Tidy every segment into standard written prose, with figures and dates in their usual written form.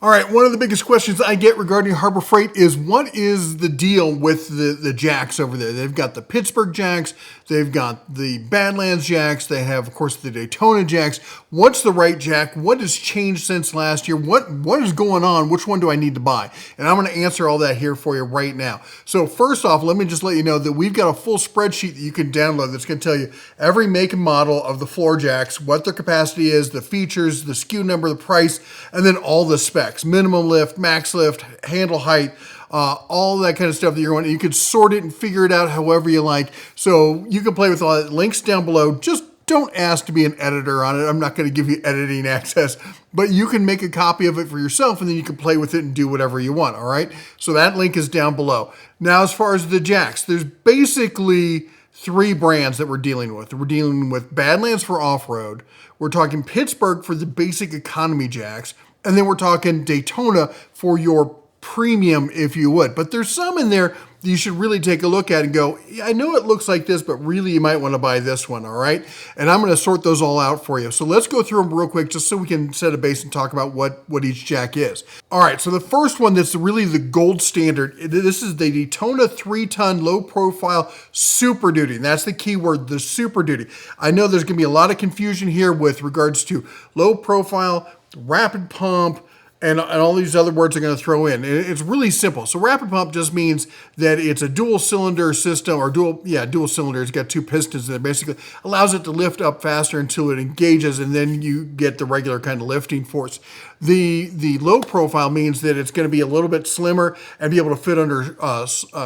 All right, one of the biggest questions I get regarding Harbor Freight is what is the deal with the jacks over there? They've got the Pittsburgh jacks, they've got the Badlands jacks, they have, of course, the Daytona jacks. What's the right jack? What has changed since last year? What is going on? Which one do I need to buy? And I'm going to answer all that here for you right now. So first off, let me just let you know that we've got a full spreadsheet that you can download that's going to tell you every make and model of the floor jacks, what their capacity is, the features, the SKU number, the price, and then all the specs. Minimum lift, max lift, handle height, all that kind of stuff that you're going. You can sort it and figure it out however you like. So you can play with all that. Links down below. Just don't ask to be an editor on it. I'm not going to give you editing access, but you can make a copy of it for yourself and then you can play with it and do whatever you want. All right. So that link is down below. Now, as far as the jacks, there's basically three brands that we're dealing with. We're dealing with Badlands for off-road. We're talking Pittsburgh for the basic economy jacks. And then we're talking Daytona for your premium, if you would. But there's some in there that you should really take a look at and go, yeah, I know it looks like this, but really you might want to buy this one, all right? And I'm going to sort those all out for you. So let's go through them real quick just so we can set a base and talk about what each jack is. All right, so the first one that's really the gold standard, this is the Daytona 3-ton low-profile Super Duty. And that's the key word, the Super Duty. I know there's going to be a lot of confusion here with regards to low-profile, rapid pump, and all these other words I'm going to throw in. It's really simple. So rapid pump just means that it's a dual cylinder system, or dual cylinder. It's got two pistons that basically allows it to lift up faster until it engages, and then you get the regular kind of lifting force. The low profile means that it's going to be a little bit slimmer and be able to fit under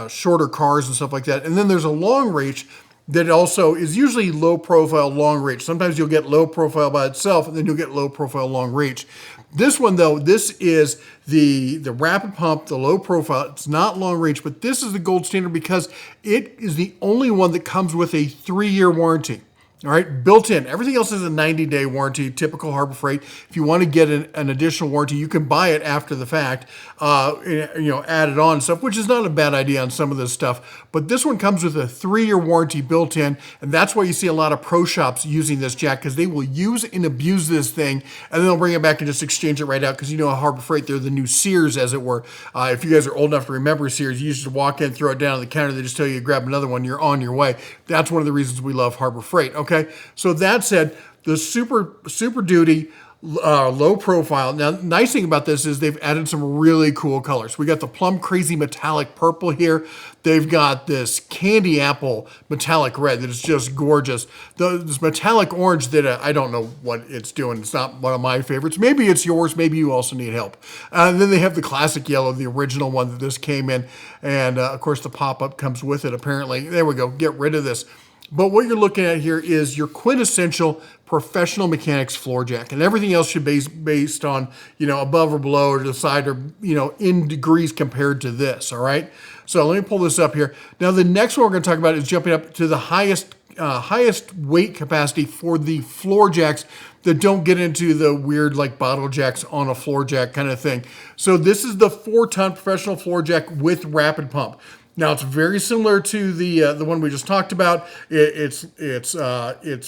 shorter cars and stuff like that. And then there's a long reach that also is usually low profile, long reach. Sometimes you'll get low profile by itself and then you'll get low profile, long reach. This one though, this is the rapid pump, the low profile. It's not long reach, but this is the gold standard because it is the only one that comes with a 3-year warranty. All right, built in. Everything else is a 90-day warranty, typical Harbor Freight. If you want to get an additional warranty, you can buy it after the fact, add it on and stuff, which is not a bad idea on some of this stuff. But this one comes with a 3-year warranty built in, and that's why you see a lot of pro shops using this jack, because they will use and abuse this thing, and then they'll bring it back and just exchange it right out, because you know, at Harbor Freight, they're the new Sears, as it were. If you guys are old enough to remember Sears, you used to walk in, throw it down on the counter, they just tell you to grab another one, you're on your way. That's one of the reasons we love Harbor Freight. Okay, so that said, the Super Duty low profile. Now, the nice thing about this is they've added some really cool colors. We got the plum crazy metallic purple here. They've got this candy apple metallic red that is just gorgeous. This metallic orange that I don't know what it's doing. It's not one of my favorites. Maybe it's yours. Maybe you also need help. And then they have the classic yellow, the original one that this came in. And of course, the pop-up comes with it, apparently. There we go. Get rid of this. But what you're looking at here is your quintessential professional mechanics floor jack, and everything else should be based on, above or below or to the side or, in degrees compared to this. All right. So let me pull this up here. Now, the next one we're going to talk about is jumping up to the highest weight capacity for the floor jacks that don't get into the weird like bottle jacks on a floor jack kind of thing. So this is the 4-ton professional floor jack with rapid pump. Now it's very similar to the one we just talked about. It's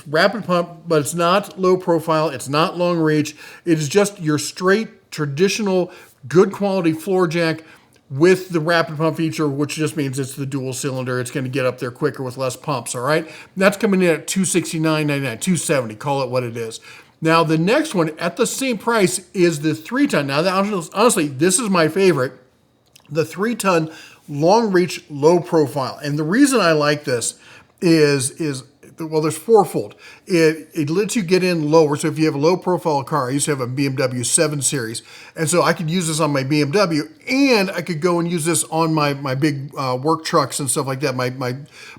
rapid pump, but it's not low profile. It's not long reach. It is just your straight traditional good quality floor jack with the rapid pump feature, which just means it's the dual cylinder. It's going to get up there quicker with less pumps. All right, and that's coming in at $269.99, $270. Call it what it is. Now the next one at the same price is the 3-ton. Now honestly, this is my favorite. The 3-ton long reach, low profile. And the reason I like this is well, there's fourfold. It lets you get in lower. So if you have a low profile car, I used to have a BMW 7 Series. And so I could use this on my BMW, and I could go and use this on my big work trucks and stuff like that. My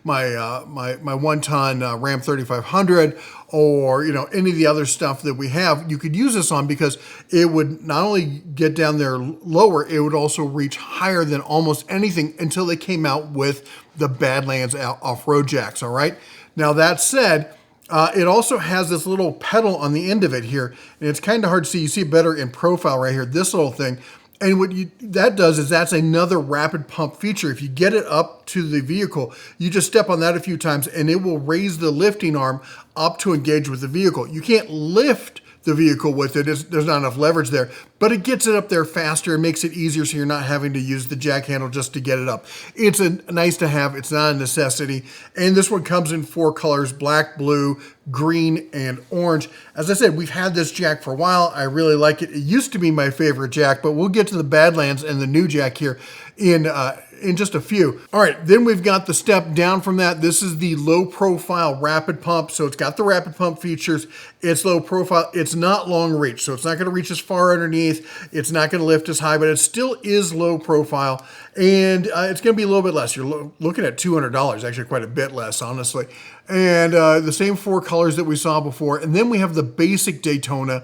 1-ton Ram 3500, or any of the other stuff that we have, you could use this on, because it would not only get down there lower, it would also reach higher than almost anything until they came out with the Badlands off-road jacks. All right. Now that said, it also has this little pedal on the end of it here, and it's kind of hard to see. You see it better in profile right here, this little thing. And what that does is that's another rapid pump feature. If you get it up to the vehicle, you just step on that a few times and it will raise the lifting arm up to engage with the vehicle. You can't lift the vehicle with it. There's not enough leverage there, but it gets it up there faster and makes it easier so you're not having to use the jack handle just to get it up. It's a nice to have. It's not a necessity. And this one comes in 4 colors: black, blue, green, and orange. As I said, we've had this jack for a while. I really like it. It used to be my favorite jack, but we'll get to the Badlands and the new jack here in just a few. All right, then we've got the step down from that. This is the low profile rapid pump. So it's got the rapid pump features. It's low profile. It's not long reach. So it's not going to reach as far underneath. It's not going to lift as high, but it still is low profile. And it's going to be a little bit less. You're looking at $200, actually quite a bit less, honestly. And the same 4 colors that we saw before. And then we have the basic Daytona,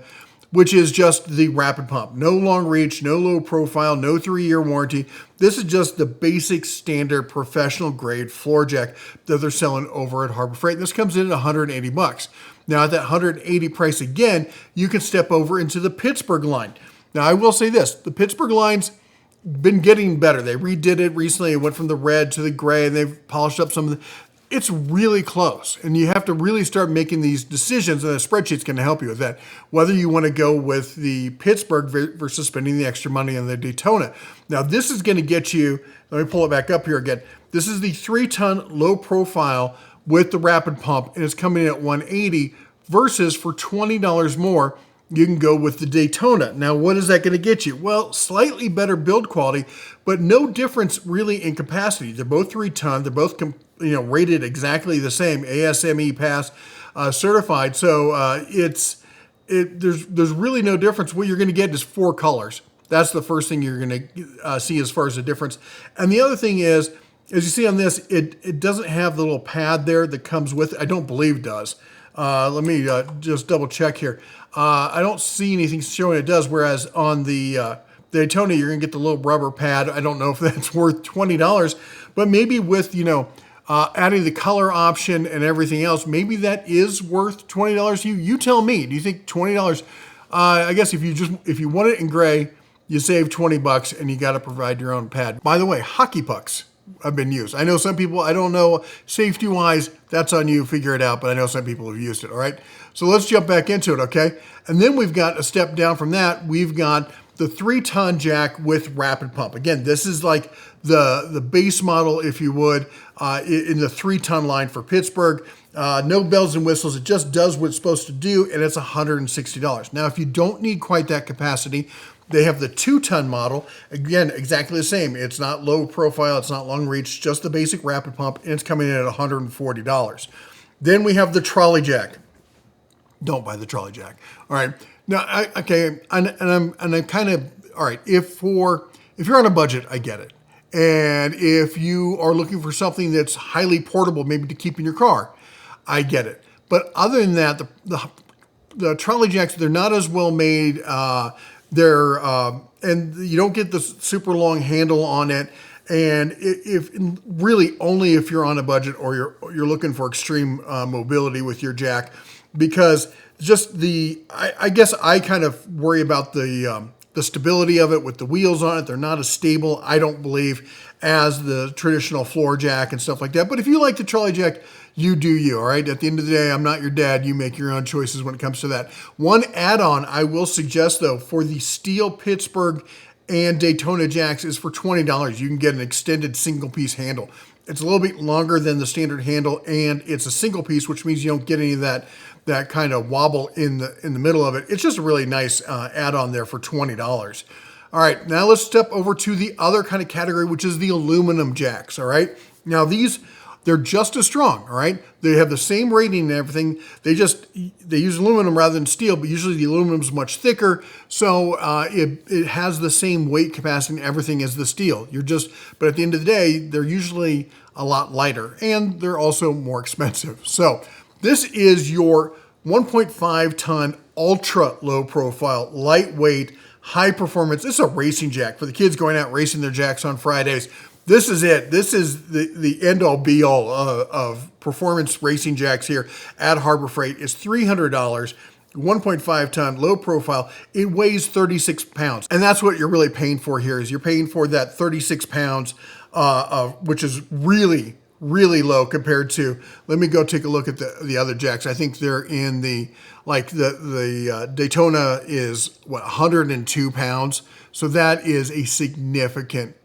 which is just the rapid pump. No long reach, no low profile, no 3-year warranty. This is just the basic standard professional grade floor jack that they're selling over at Harbor Freight. This comes in at $180. Now at that $180 price again, you can step over into the Pittsburgh line. Now I will say this, the Pittsburgh line's been getting better. They redid it recently. It went from the red to the gray, and they've polished up some of the... It's really close, and you have to really start making these decisions, and a spreadsheet's going to help you with that, whether you want to go with the Pittsburgh versus spending the extra money on the Daytona. Now, this is going to get you, let me pull it back up here again. This is the 3-ton low profile with the rapid pump, and it's coming in at $180 versus for $20 more, you can go with the Daytona. Now, what is that going to get you? Well, slightly better build quality, but no difference really in capacity. They're both 3-ton. They're both rated exactly the same, ASME pass certified. So there's really no difference. What you're going to get is 4 colors. That's the first thing you're going to see as far as the difference. And the other thing is, as you see on this, it doesn't have the little pad there that comes with it. I don't believe it does. Let me just double check here. I don't see anything showing it does, whereas on the Daytona, you're going to get the little rubber pad. I don't know if that's worth $20, but maybe with, adding the color option and everything else, maybe that is worth $20 to you. You tell me. Do you think $20? I guess if you want it in gray, you save $20 and you got to provide your own pad. By the way, hockey pucks have been used. I know some people, I don't know, safety-wise, that's on you, figure it out, but I know some people have used it, all right? So let's jump back into it, okay? And then we've got a step down from that. We've got the 3-ton jack with rapid pump. Again, this is like the base model, if you would, in the 3-ton line for Pittsburgh. No bells and whistles. It just does what it's supposed to do, and it's $160. Now, if you don't need quite that capacity, they have the 2-ton model. Again, exactly the same. It's not low profile. It's not long reach, just the basic rapid pump, and it's coming in at $140. Then we have the trolley jack. Don't buy the trolley jack. All right. Now, I'm kind of, all right, if you're on a budget, I get it. And if you are looking for something that's highly portable, maybe to keep in your car, I get it. But other than that, the trolley jacks, they're not as well made. And you don't get the super long handle on it. And if really only if you're on a budget or you're looking for extreme mobility with your jack, because just I guess I kind of worry about the stability of it with the wheels on it. They're not as stable, I don't believe, as the traditional floor jack and stuff like that. But if you like the trolley jack, you do you, all right? At the end of the day, I'm not your dad. You make your own choices when it comes to that. One add-on I will suggest, though, for the steel Pittsburgh and Daytona jacks is for $20. You can get an extended single-piece handle. It's a little bit longer than the standard handle, and it's a single piece, which means you don't get any of that kind of wobble in the middle of it. It's just a really nice add-on there for $20. All right, now let's step over to the other kind of category, which is the aluminum jacks, all right? Now they're just as strong, all right? They have the same rating and everything. They use aluminum rather than steel, but usually the aluminum is much thicker, so it has the same weight capacity and everything as the steel. But at the end of the day, they're usually a lot lighter, and they're also more expensive. So this is your 1.5-ton ultra low profile, lightweight, high performance. It's a racing jack for the kids going out racing their jacks on Fridays. This is it. This is the end-all be-all of performance racing jacks here at Harbor Freight. It's $300, 1.5-ton, low profile. It weighs 36 pounds. And that's what you're really paying for here, is you're paying for that 36 pounds, which is really, really low compared to, let me go take a look at the other jacks. I think they're in the, like the Daytona is what, 102 pounds. So that is a significant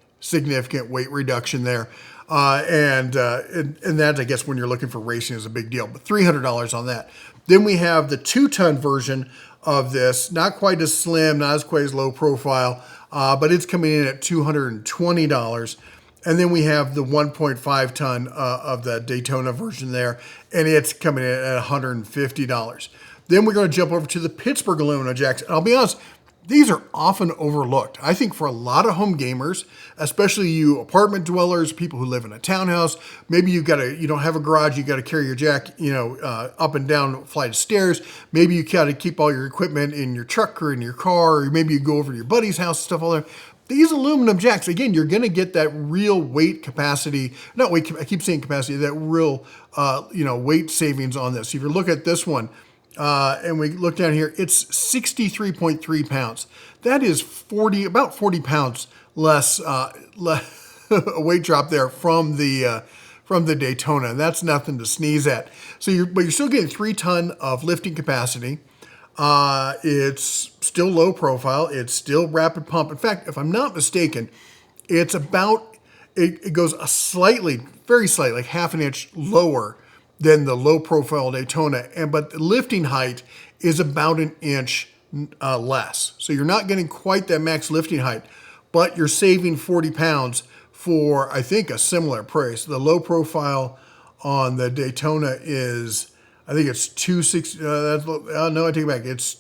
weight reduction there. And that, I guess, when you're looking for racing is a big deal, but $300 on that. Then we have the 2-ton version of this, not quite as slim, not as quite as low profile, but it's coming in at $220. And then we have the 1.5 ton of the Daytona version there, and it's coming in at $150. Then we're going to jump over to the Pittsburgh aluminum jacks. And I'll be honest, these are often overlooked. I think for a lot of home gamers, especially you apartment dwellers, people who live in a townhouse, maybe you don't have a garage, you got to carry your jack, up and down a flight of stairs. Maybe you got to keep all your equipment in your truck or in your car, or maybe you go over to your buddy's house and stuff all there. These aluminum jacks, again, you're going to get that real weight capacity, not weight, I keep saying capacity, that real, weight savings on this. If you look at this one, and we look down here, it's 63.3 pounds. That is about 40 pounds less, a weight drop there from the Daytona. And that's nothing to sneeze at. So but you're still getting 3 ton of lifting capacity. It's still low profile. It's still rapid pump. In fact, if I'm not mistaken, it's about, it goes very slightly, like half an inch lower than the low profile Daytona. But the lifting height is about an inch less. So you're not getting quite that max lifting height, but you're saving 40 pounds for, I think, a similar price. The low profile on the Daytona is, I think it's 260. No, I take it back. It's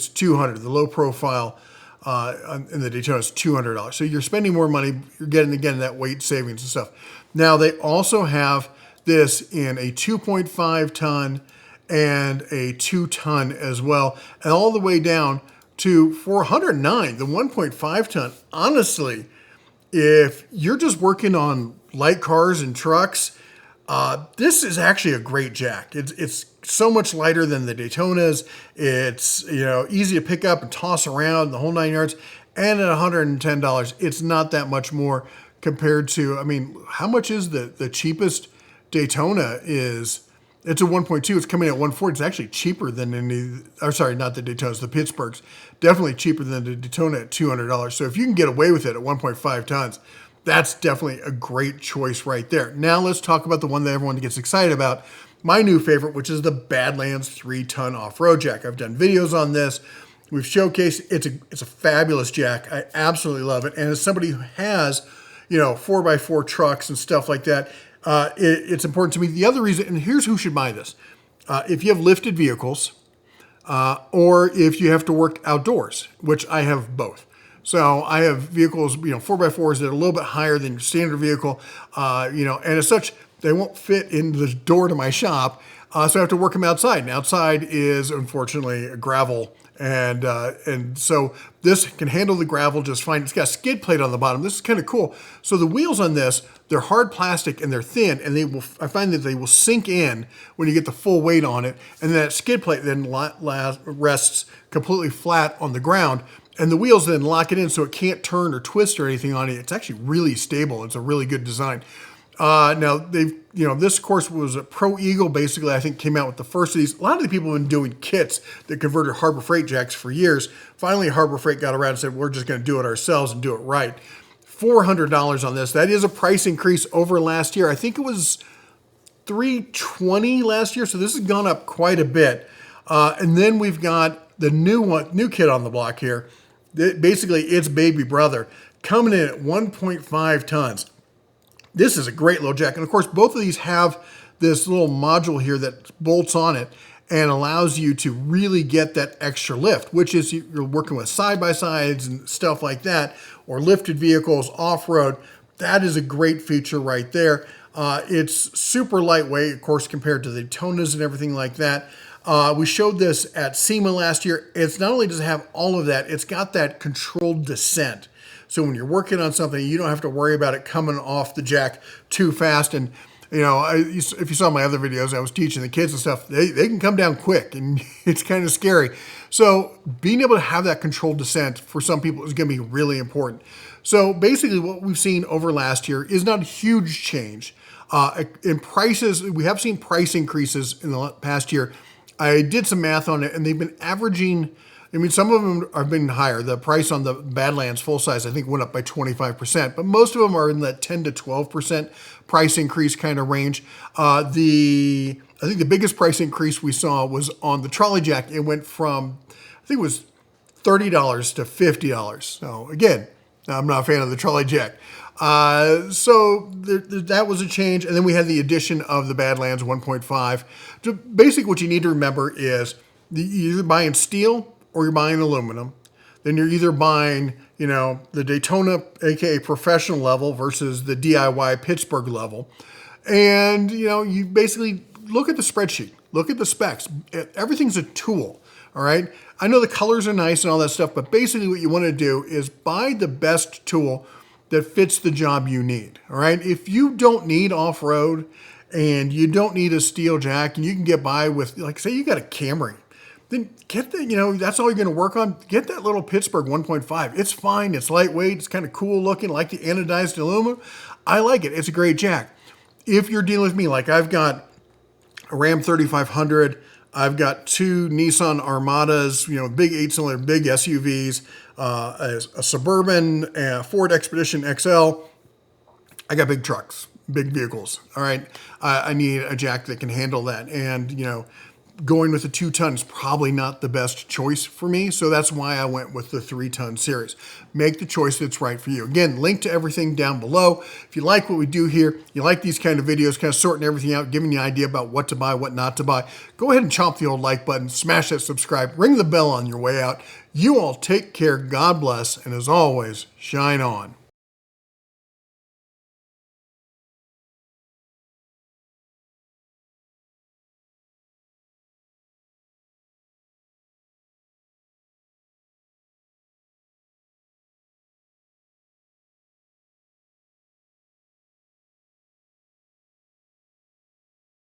200. The low profile in the Daytona is $200. So you're spending more money. You're getting, again, that weight savings and stuff. Now they also have this in a 2.5 ton and a 2 ton as well, and all the way down to $409. The 1.5 ton. Honestly, if you're just working on light cars and trucks, this is actually a great jack. It's so much lighter than the Daytonas. It's easy to pick up and toss around the whole 9 yards. And at $110, it's not that much more compared to, how much is the cheapest Daytona is? It's a 1.2. It's coming at $140. It's actually cheaper than not the Daytonas, the Pittsburghs. Definitely cheaper than the Daytona at $200. So if you can get away with it at 1.5 tons, that's definitely a great choice right there. Now let's talk about the one that everyone gets excited about. My new favorite, which is the Badlands 3-ton off-road jack. I've done videos on this. We've showcased. It's a fabulous jack. I absolutely love it. And as somebody who has, 4x4 trucks and stuff like that, it's important to me. The other reason, and here's who should buy this. If you have lifted vehicles, or if you have to work outdoors, which I have both. So I have vehicles, 4x4s that are a little bit higher than your standard vehicle, and as such, they won't fit in the door to my shop. So I have to work them outside. And outside is, unfortunately, gravel. And so this can handle the gravel just fine. It's got a skid plate on the bottom. This is kind of cool. So the wheels on this, they're hard plastic and they're thin, and I find that they will sink in when you get the full weight on it. And that skid plate then rests completely flat on the ground. And the wheels then lock it in so it can't turn or twist or anything on it. It's actually really stable. It's a really good design. Now this course was a Pro Eagle, basically, I think came out with the first of these. A lot of the people have been doing kits that converted Harbor Freight jacks for years. Finally, Harbor Freight got around and said, we're just going to do it ourselves and do it right. $400 on this. That is a price increase over last year. I think it was $320 last year. So this has gone up quite a bit. And then we've got the new kit on the block here. Basically, its baby brother coming in at 1.5 tons. This is a great little jack. And of course, both of these have this little module here that bolts on it and allows you to really get that extra lift, which is you're working with side-by-sides and stuff like that, or lifted vehicles, off-road. That is a great feature right there. It's super lightweight, of course, compared to the Daytonas and everything like that. We showed this at SEMA last year. It's not only does it have all of that, it's got that controlled descent. So when you're working on something, you don't have to worry about it coming off the jack too fast. And, if you saw my other videos, I was teaching the kids and stuff, they can come down quick and it's kind of scary. So being able to have that controlled descent for some people is going to be really important. So basically what we've seen over last year is not a huge change. In prices, we have seen price increases in the past year. I did some math on it, and they've been averaging. I mean, some of them have been higher. The price on the Badlands full size, I think, went up by 25%, but most of them are in that 10 to 12% price increase kind of range. I think the biggest price increase we saw was on the trolley jack. It went from, I think it was $30 to $50. So again, I'm not a fan of the trolley jack. So that was a change. And then we had the addition of the Badlands 1.5. So basically what you need to remember is you're either buying steel or you're buying aluminum. Then you're either buying, the Daytona, aka professional level versus the DIY Pittsburgh level. And, you basically look at the spreadsheet, look at the specs. Everything's a tool, all right? I know the colors are nice and all that stuff, but basically what you want to do is buy the best tool that fits the job you need, all right? If you don't need off-road and you don't need a steel jack and you can get by with, like say you got a Camry, then get that, that's all you're going to work on. Get that little Pittsburgh 1.5. It's fine. It's lightweight. It's kind of cool looking, like the anodized aluminum. I like it. It's a great jack. If you're dealing with me, like I've got a Ram 3500, I've got two Nissan Armadas, big 8-cylinder, big SUVs, a Suburban, a Ford Expedition XL. I got big trucks, big vehicles. All right. I need a jack that can handle that. And, going with a 2-ton is probably not the best choice for me. So that's why I went with the 3-ton series. Make the choice that's right for you. Again, link to everything down below. If you like what we do here, you like these kind of videos, kind of sorting everything out, giving you an idea about what to buy, what not to buy, go ahead and chomp the old like button, smash that subscribe, ring the bell on your way out. You all take care, God bless, and as always, shine on.